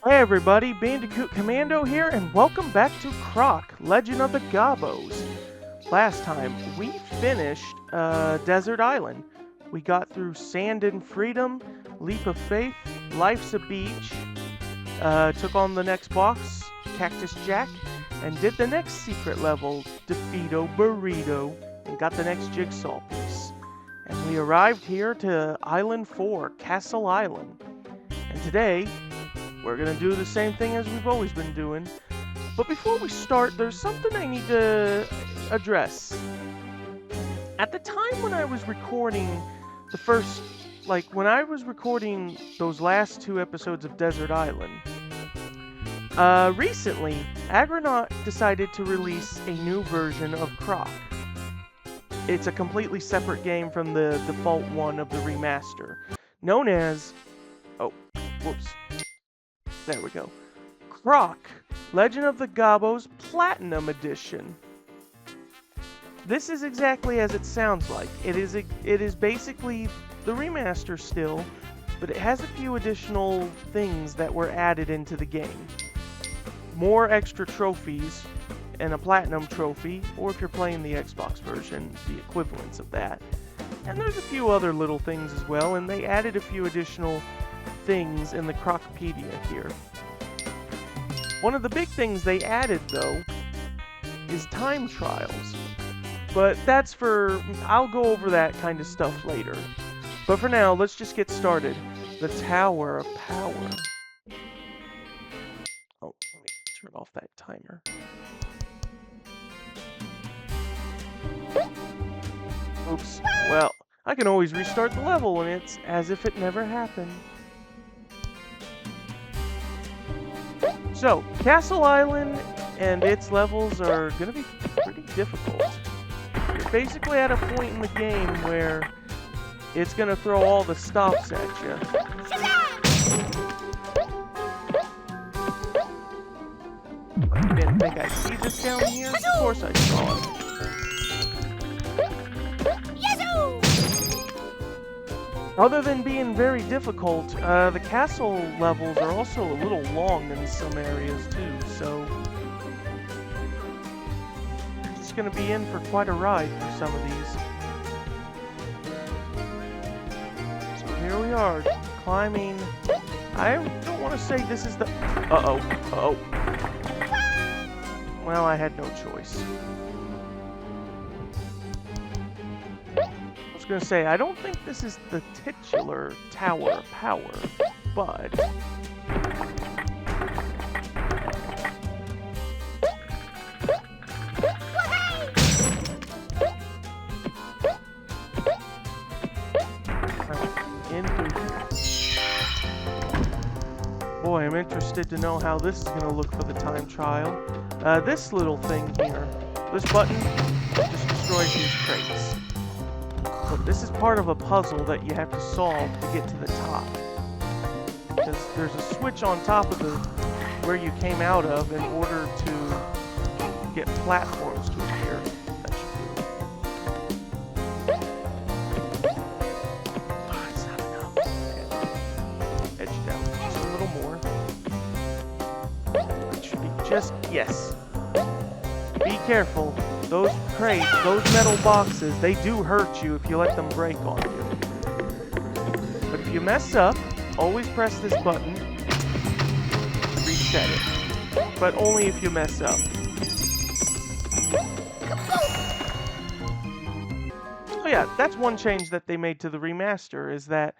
Hey everybody, Bandicoot Commando here, and welcome back to Croc, Legend of the Gobbos. Last time, we finished Desert Island. We got through Sand and Freedom, Leap of Faith, Life's a Beach, took on the next boss, Cactus Jack, and did the next secret level, Defeato Burrito, and got the next jigsaw piece. And we arrived here to Island 4, Castle Island. And today, we're going to do the same thing as we've always been doing. But before we start, there's something I need to address. At the time when I was recording the first, when I was recording those last two episodes of Desert Island, recently, Agronaut decided to release a new version of Croc. It's a completely separate game from the default one of the remaster, known as... oh, whoops. There we go. Croc, Legend of the Gobbos Platinum Edition. This is exactly as it sounds like. It is basically the remaster still, but it has a few additional things that were added into the game. More extra trophies and a platinum trophy, or if you're playing the Xbox version, the equivalents of that. And there's a few other little things as well, and they added a few additional things in the Crocpedia here. One of the big things they added, though, is time trials. But that's I'll go over that kind of stuff later. But for now, let's just get started. The Tower of Power. Oh, let me turn off that timer. Oops. Well, I can always restart the level, and it's as if it never happened. So, Castle Island and its levels are going to be pretty difficult. You're basically at a point in the game where it's going to throw all the stops at you. You didn't think I'd see this down here? Of course I saw it. Other than being very difficult, the castle levels are also a little long in some areas too, so it's going to be in for quite a ride for some of these. So here we are, climbing. I don't want to say this is the... Uh-oh. Well, I had no choice. I was going to say, I don't think this is the titular Tower of Power, but... Boy, I'm interested to know how this is going to look for the time trial. This little thing here, this button just destroys these crates. But this is part of a puzzle that you have to solve to get to the top. Because there's a switch on top of where you came out of in order to get platforms to appear. That should do it. Oh, it's not enough. Edge down just a little more. It should be just... yes. Be careful. Those crates, those metal boxes, they do hurt you if you let them break on you. But if you mess up, always press this button to reset it. But only if you mess up. Oh yeah, that's one change that they made to the remaster, is that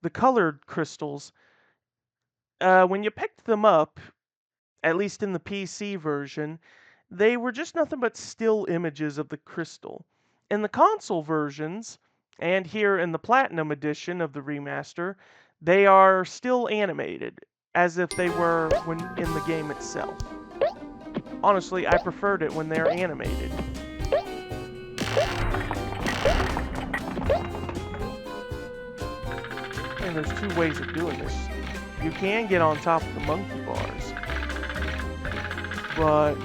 the colored crystals, when you picked them up, at least in the PC version, they were just nothing but still images of the crystal. In the console versions, and here in the Platinum Edition of the remaster, they are still animated, as if they were when in the game itself. Honestly, I preferred it when they're animated. And there's two ways of doing this. You can get on top of the monkey bars, but...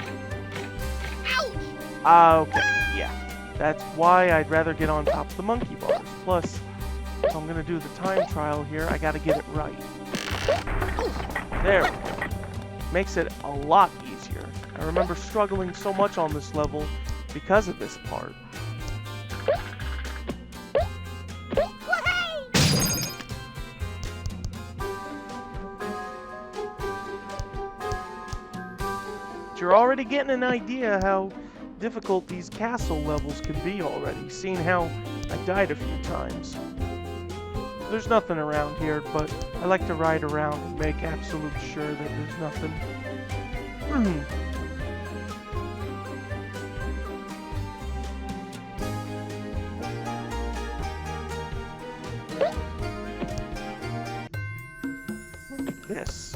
okay, yeah. That's why I'd rather get on top of the monkey bars. Plus, if I'm gonna do the time trial here, I gotta get it right. There we go. makes it a lot easier. I remember struggling so much on this level because of this part. You're already getting an idea how difficult these castle levels can be already, seeing how I died a few times. There's nothing around here, but I like to ride around and make absolute sure that there's nothing. This.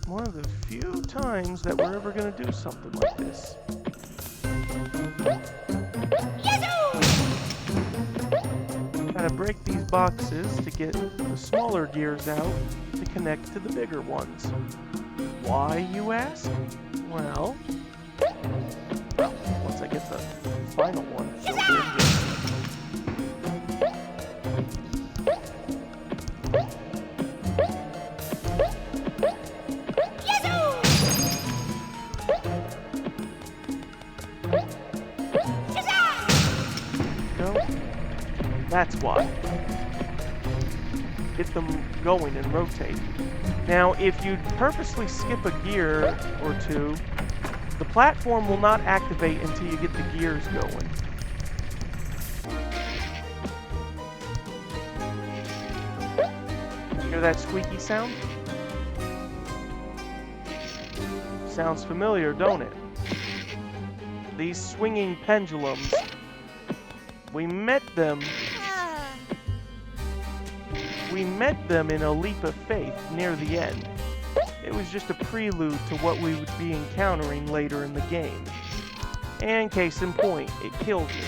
One of the few times that we're ever gonna do something like this. Gotta break these boxes to get the smaller gears out to connect to the bigger ones. Why, you ask? Well, once I get the final one filled in. That's why. Get them going and rotate. Now, if you purposely skip a gear or two, the platform will not activate until you get the gears going. Hear that squeaky sound? Sounds familiar, don't it? These swinging pendulums. We met them in a leap of faith near the end. It was just a prelude to what we would be encountering later in the game. And case in point, it killed me.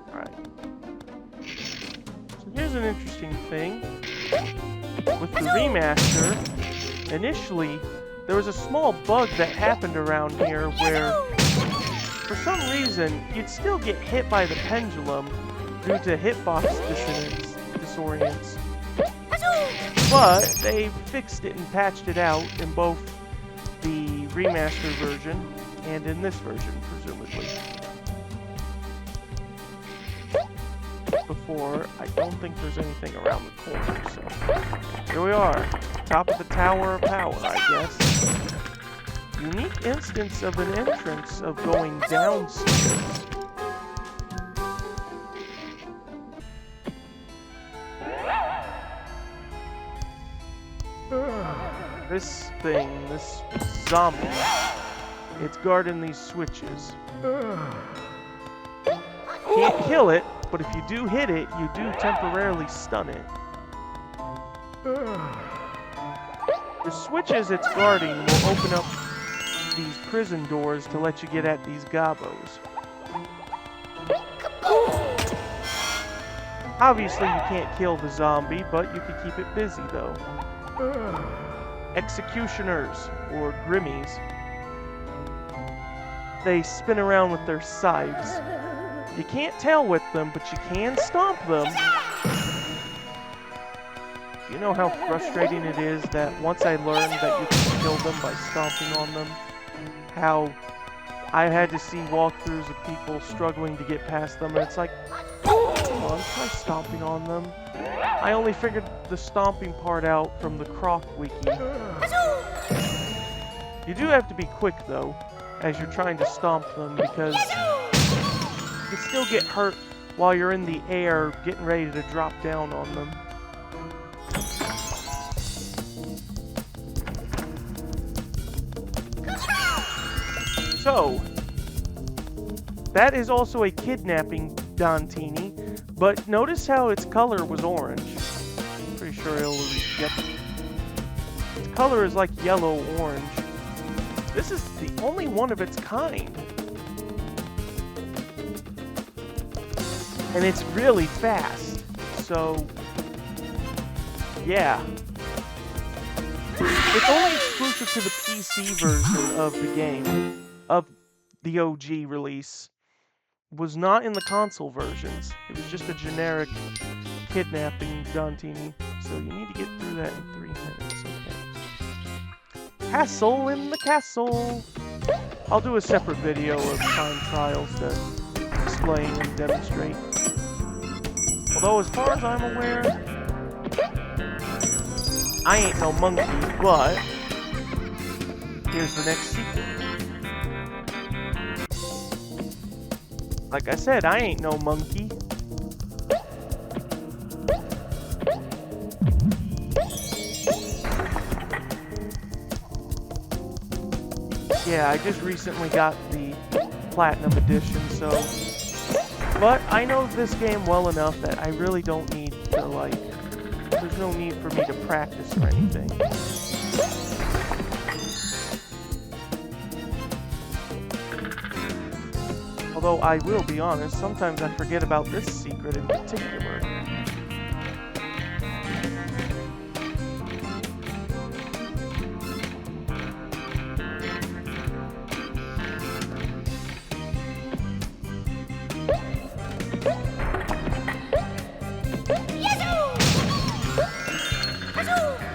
Alright. So here's an interesting thing. With the remaster, initially, there was a small bug that happened around here where, for some reason, you'd still get hit by the pendulum due to hitbox disorients. But they fixed it and patched it out in both the remaster version and in this version, presumably. Before, I don't think there's anything around the corner, so here we are, top of the Tower of Power, I guess. Unique instance of an entrance of going downstairs. This thing, this zombie, it's guarding these switches. Can't kill it, but if you do hit it, you do temporarily stun it. The switches it's guarding will open up these prison doors to let you get at these Gobbos. Obviously you can't kill the zombie, but you can keep it busy though. Executioners, or Grimmies. They spin around with their scythes. You can't tail whip them, but you can stomp them. You know how frustrating it is that once I learned that you can kill them by stomping on them, how I had to see walkthroughs of people struggling to get past them, and it's like, come on, try stomping on them. I only figured the stomping part out from the Croc wiki. You do have to be quick, though, as you're trying to stomp them, because you can still get hurt while you're in the air getting ready to drop down on them. So, that is also a kidnapping Dantini, but notice how its color was orange. Pretty sure it'll yep. Its color is like yellow-orange. This is the only one of its kind. And it's really fast, so yeah. It's only exclusive to the PC version of the game, of the OG release. Was not in the console versions. It was just a generic kidnapping Dantini, so you need to get through that in 3 minutes. Okay. Hassel in the castle. I'll do a separate video of time trials to explain and demonstrate. Although, as far as I'm aware, I ain't no monkey, but here's the next secret. Like I said, I ain't no monkey. Yeah, I just recently got the Platinum Edition, so... But I know this game well enough that I really don't need to, like... There's no need for me to practice or anything. Although I will be honest, sometimes I forget about this secret in particular.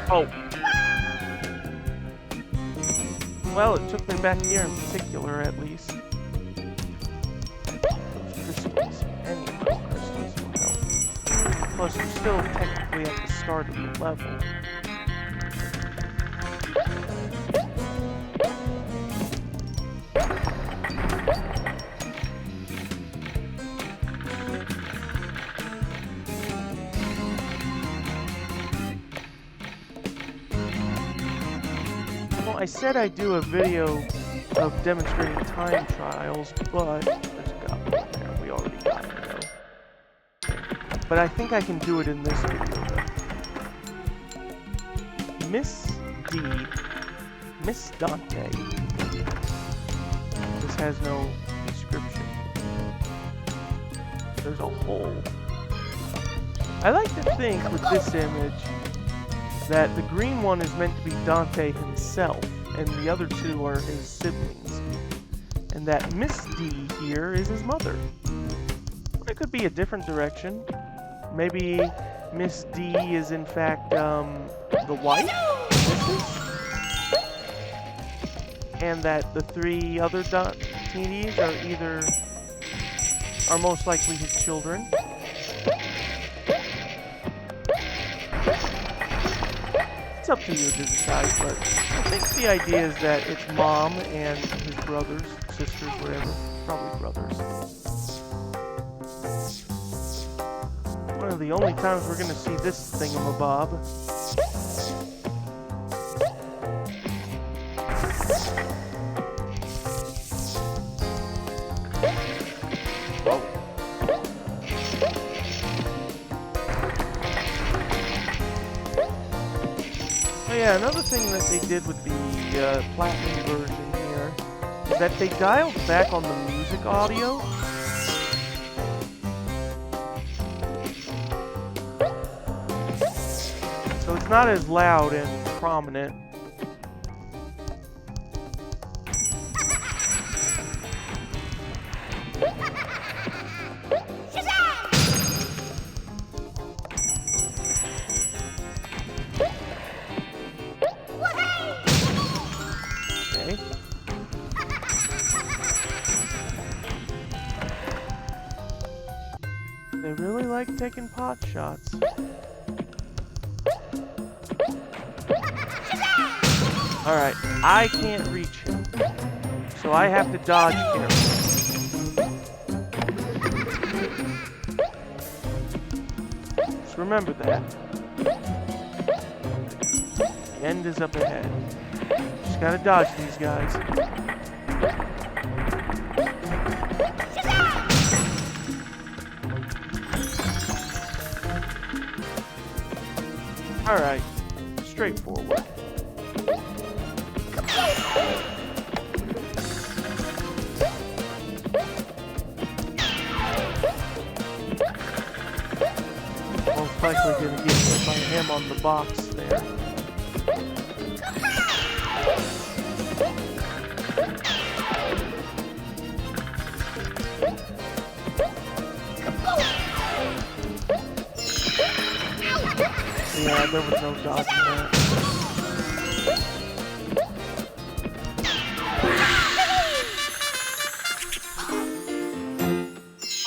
Oh. Well, it took me back here in particular, at least. Crystals. Any of those crystals will help. Plus, we're still technically at the start of the level. Well, I said I'd do a video of demonstrating time trials, but there's a goblin there. We already got it, though. But I think I can do it in this video, though. Miss D. Miss Dante. This has no description. There's a hole. I like to think with this image that the green one is meant to be Dante himself, and the other two are his siblings. And that Miss D here is his mother. It could be a different direction. Maybe Miss D is in fact the wife, Mrs. And that the 3 other Dantinis are most likely his children. It's up to you to decide, but I think the idea is that it's mom and his brothers, sisters, whatever. Probably brothers. One of the only times we're gonna see this thingamabob. Yeah, another thing that they did with the Platinum version here is that they dialed back on the music audio. So it's not as loud and prominent. They really like taking pot shots. Alright, I can't reach him, so I have to dodge carefully. Just remember that. The end is up ahead. Just gotta dodge these guys. Alright, straightforward. Most likely gonna get hit by him on the box there. Yeah, there was no dodging that.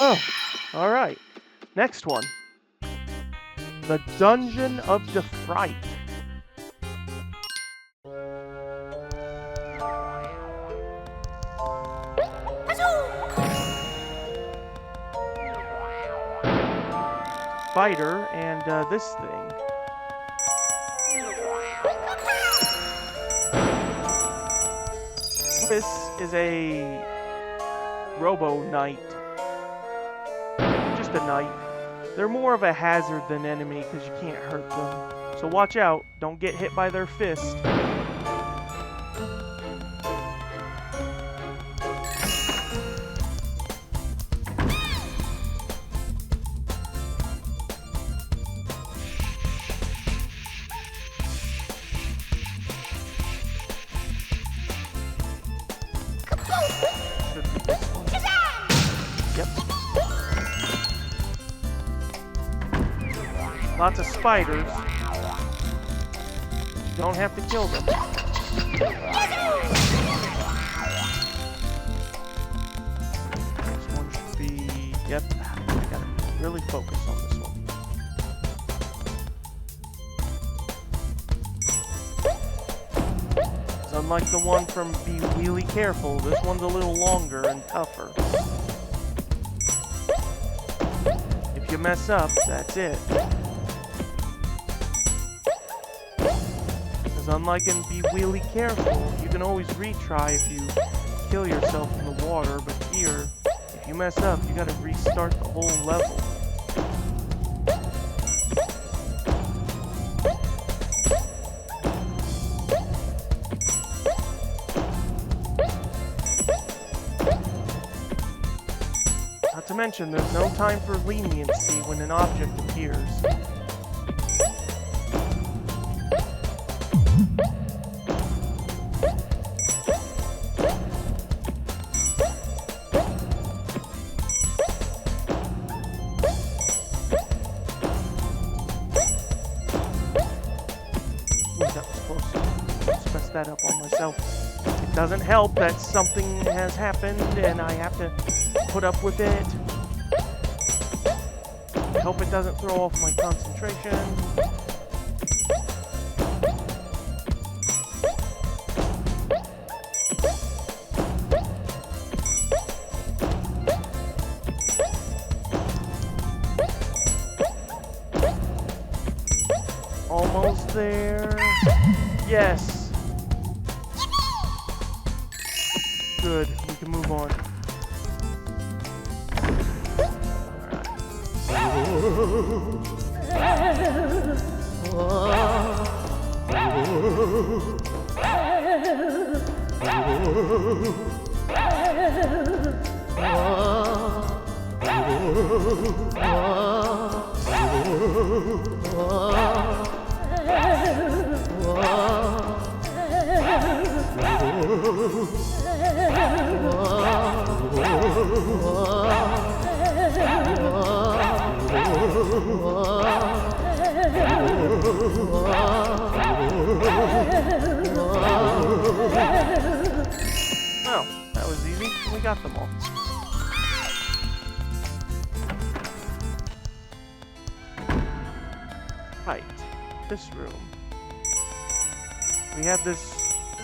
Oh, alright. Next one. The Dungeon of Defright. Spider and this thing. This is a Robo Knight. Just a knight. They're more of a hazard than enemy because you can't hurt them. So watch out, don't get hit by their fist. Lots of spiders. Don't have to kill them. This one should be... Yep, I gotta really focus on this one. So unlike the one from Be Really Careful, this one's a little longer and tougher. If you mess up, that's it. Unlike in Be Really Careful, you can always retry if you kill yourself in the water, but here, if you mess up, you gotta restart the whole level. Not to mention, there's no time for leniency when an object appears. That up on myself. It doesn't help that something has happened and I have to put up with it. I hope it doesn't throw off my concentration. Almost there. Yes. Good, we can move on. Oh, that was easy. We got them all. Right, this room. We have this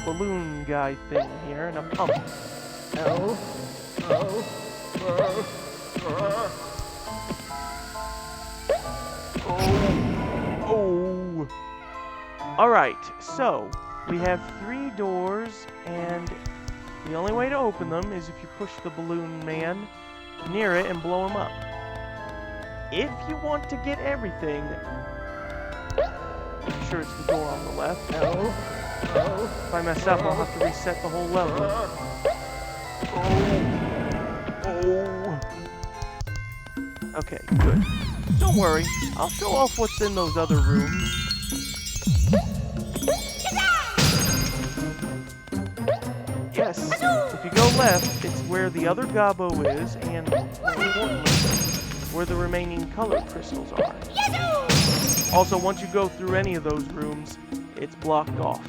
balloon guy thing here and a pump. Oh. Alright, so we have 3 doors, and the only way to open them is if you push the balloon man near it and blow him up. If you want to get everything, I'm sure it's the door on the left. If I mess up, I'll have to reset the whole level. Okay, good. Don't worry, I'll show off what's in those other rooms. Yes, if you go left, it's where the other Gobbo is, and more importantly, where the remaining color crystals are. Also, once you go through any of those rooms, it's blocked off.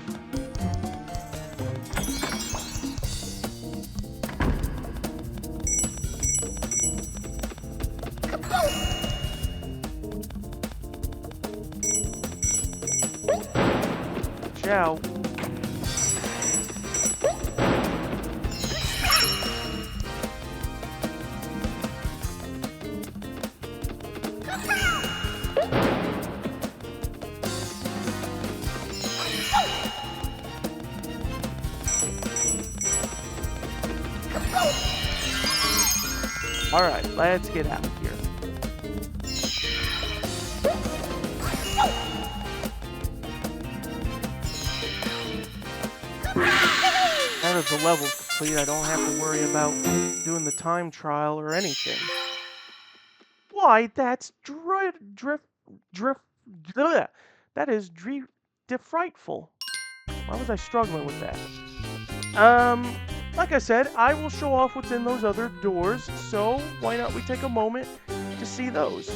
Ciao. Alright, let's get out of here. Now that the level's complete, I don't have to worry about doing the time trial or anything. Why, that's Defrightful. Why was I struggling with that? Like I said, I will show off what's in those other doors, so why not we take a moment to see those?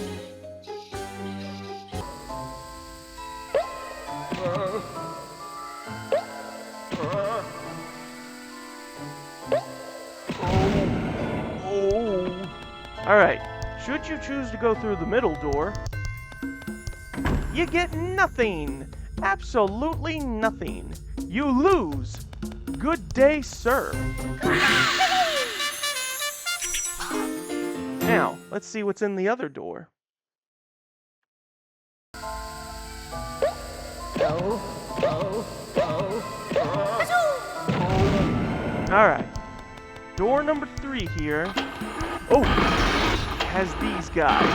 Alright, should you choose to go through the middle door, you get nothing! Absolutely nothing! You lose! Good day, sir! Now, let's see what's in the other door. Alright. Door number 3 here. Oh! Has these guys.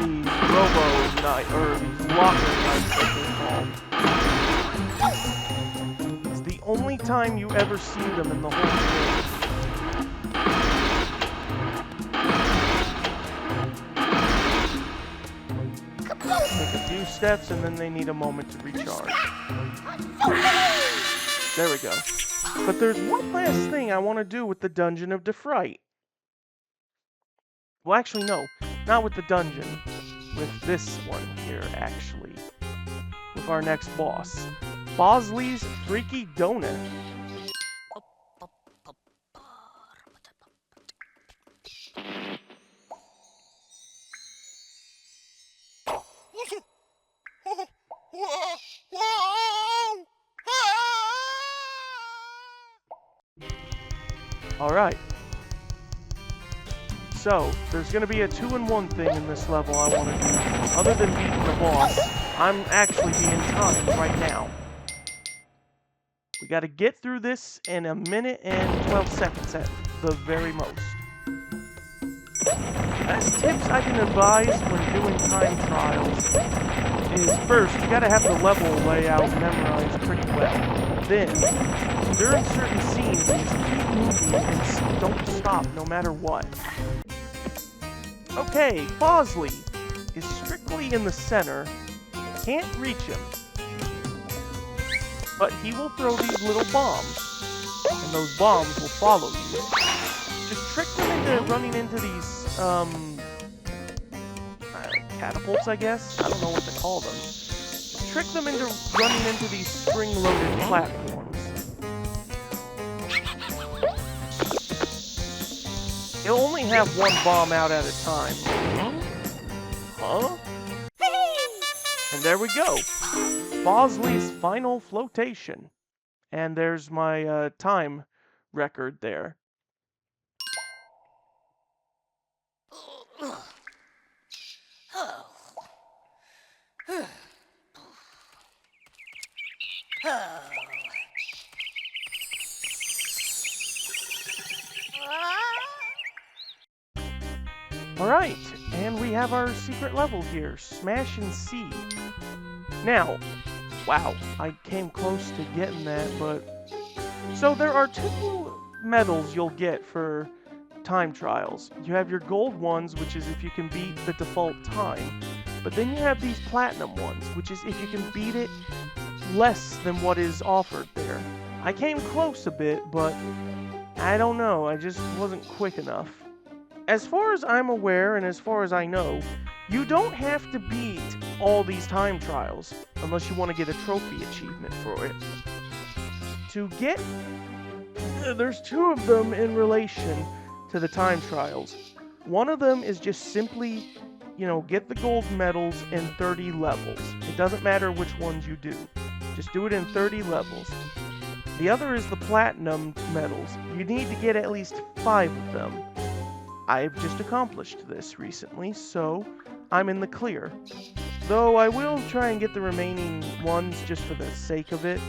These robo-knights, or these locker knights that they're called. It's the only time you ever see them in the whole game. Take a few steps and then they need a moment to recharge. There we go. But there's one last thing I want to do with the Dungeon of Defright. Well, actually, no. Not with the dungeon. With this one here, actually. With our next boss. Bosley's Freaky Donut. Alright. So, there's going to be a 2-in-1 thing in this level I want to do. Other than beating the boss, I'm actually being timed right now. We got to get through this in 1 minute and 12 seconds at the very most. Best tips I can advise when doing time trials is first, you got to have the level layout memorized pretty well. Then, during certain scenes, just keep moving and don't stop no matter what. Okay, Bosley is strictly in the center. Can't reach him. But he will throw these little bombs. And those bombs will follow you. Just trick them into running into these, catapults, I guess? I don't know what to call them. Just trick them into running into these spring-loaded platforms. He'll only have one bomb out at a time. Huh? And there we go. Bosley's final flotation. And there's my time record there. Alright, and we have our secret level here, Smash and See. Now, wow, I came close to getting that, but... So there are 2 medals you'll get for time trials. You have your gold ones, which is if you can beat the default time. But then you have these platinum ones, which is if you can beat it less than what is offered there. I came close a bit, but I don't know, I just wasn't quick enough. As far as I'm aware, and as far as I know, You don't have to beat all these time trials unless you want to get a trophy achievement for it. To get... There's two of them in relation to the time trials. One of them is just simply, get the gold medals in 30 levels. It doesn't matter which ones you do. Just do it in 30 levels. The other is the platinum medals. You need to get at least 5 of them. I've just accomplished this recently, so I'm in the clear. Though I will try and get the remaining ones just for the sake of it.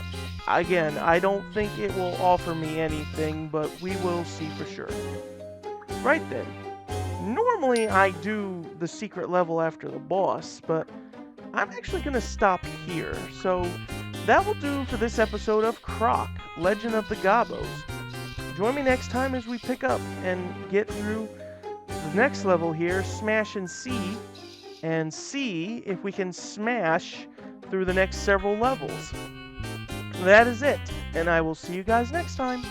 Again, I don't think it will offer me anything, but we will see for sure. Right then. Normally I do the secret level after the boss, but I'm actually going to stop here. So that will do for this episode of Croc, Legend of the Gobbos. Join me next time as we pick up and get through the next level here, Smash and see if we can smash through the next several levels. That is it, and I will see you guys next time.